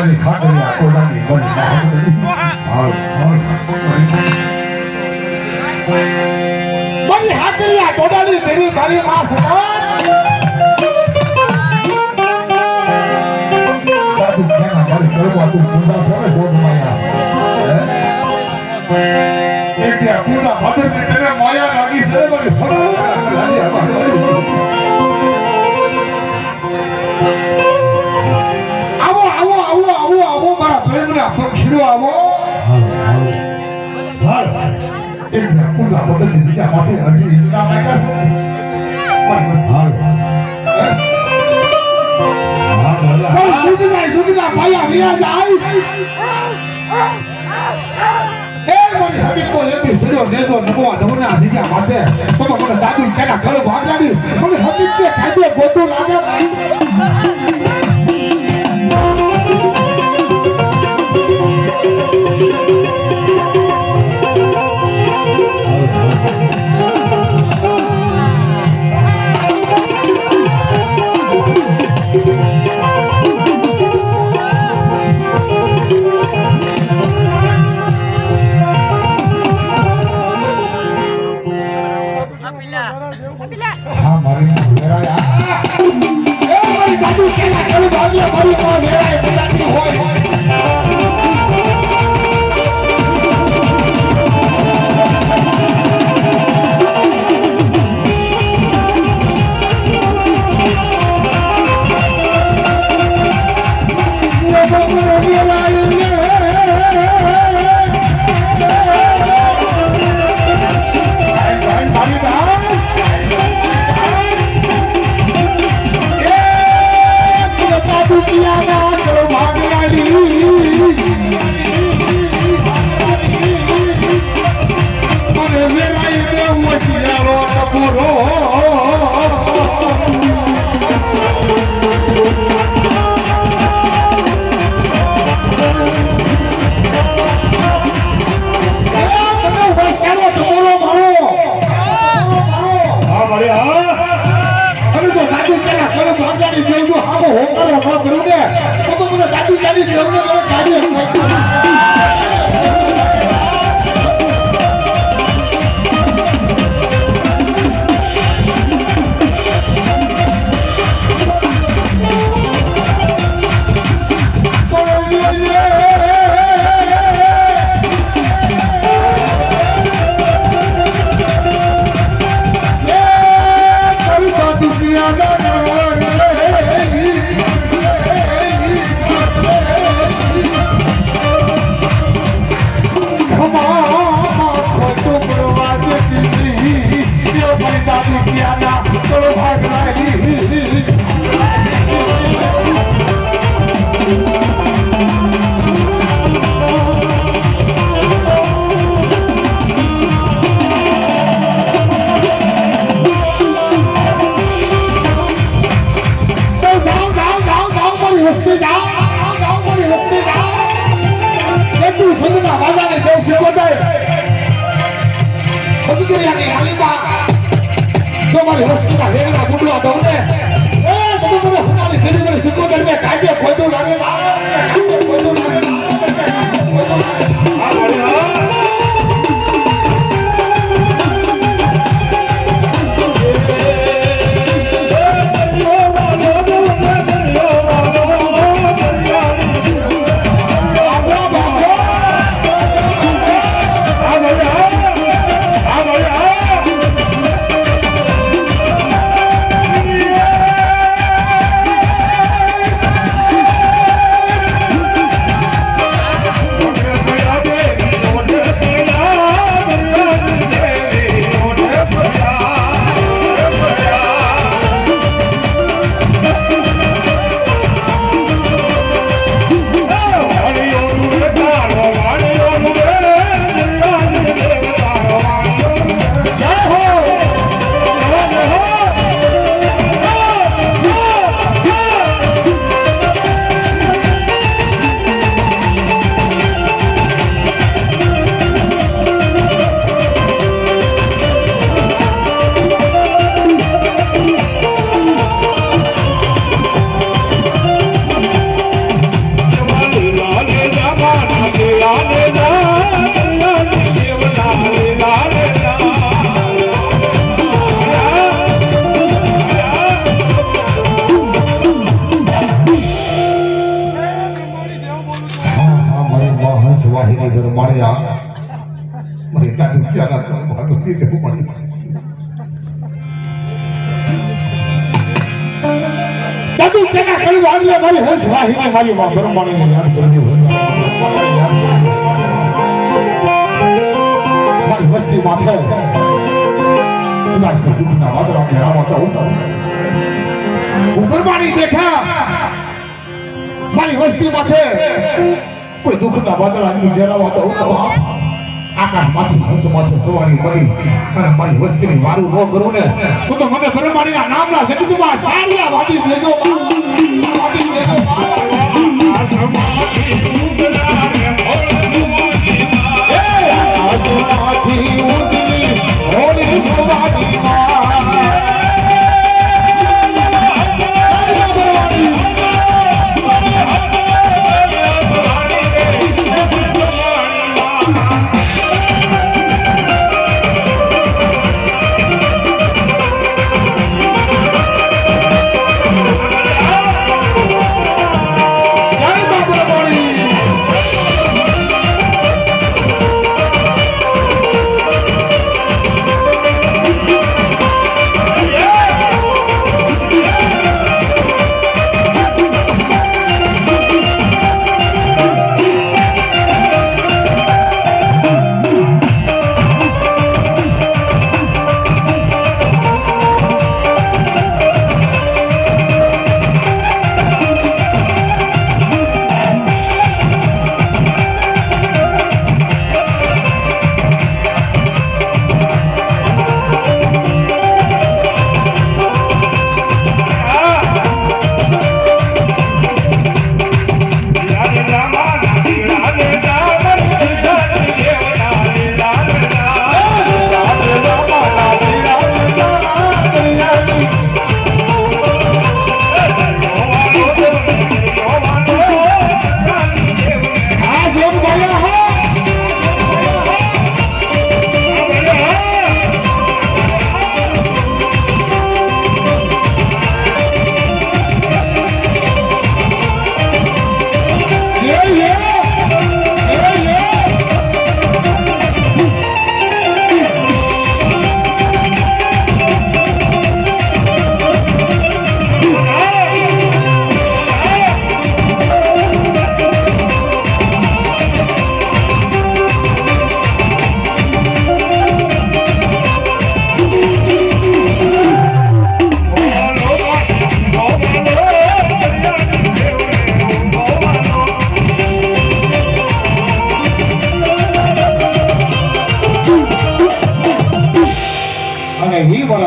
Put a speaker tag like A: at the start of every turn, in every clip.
A: મારી ખાતરિયા કોડાની બની મહાબલી હાલ મારી ખાતરિયા કોડાની મેરી મારી માં સદા દાદુ કેના મારી કરવા તું પૂજા સોને સોન માયા એક ત્યાં પૂજા ભાદર ને તને માયા લાગી છે મારી લાગી આવો મારા પ્રેમના પક્ષીઓ આવો હાલ એક પૂજા બદલની બીજા માથે અડી ના માયકા છે બસ હાલ સુધીના ભાયા વિયા જાય એ મને હબીકો લેતી સડ્યો નેજો નમવા દવના બીજા માથે તો મને દાદુ કેના ઘર ભાગાડી મને હબીક કે કાજે ગોતું લાગે ચેના કરું આગલે મારી હંસ વાહીને મારી માં બ્રહ્માણીને યાદ કરવી હોય મારી વસ્તી માથે તુલા સદુના વાદળા ને રામા બ્રહ્માણી બેઠા મારી વસ્તી માથે કોઈ દુઃખના વાદળા ની જરાવા તો આકાશમાંથી હંસ માથે સવારી કરી અને મારી વસ્તીની વારું ન કરું ને તો મને બ્રહ્માણીના નામના જગતમાં સાડિયા વાદી દેજો વાદી દેજો આસમાથી ઉડના રે આસમાથી ઉડની હોળી ભવાની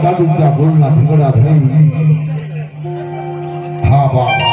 A: દાદુજા બોલના ભીગડા થઈ હા બા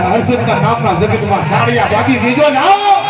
A: હર્ષદ ના નામના જગતમાં સાડિયા ભાગી દીજો જાઓ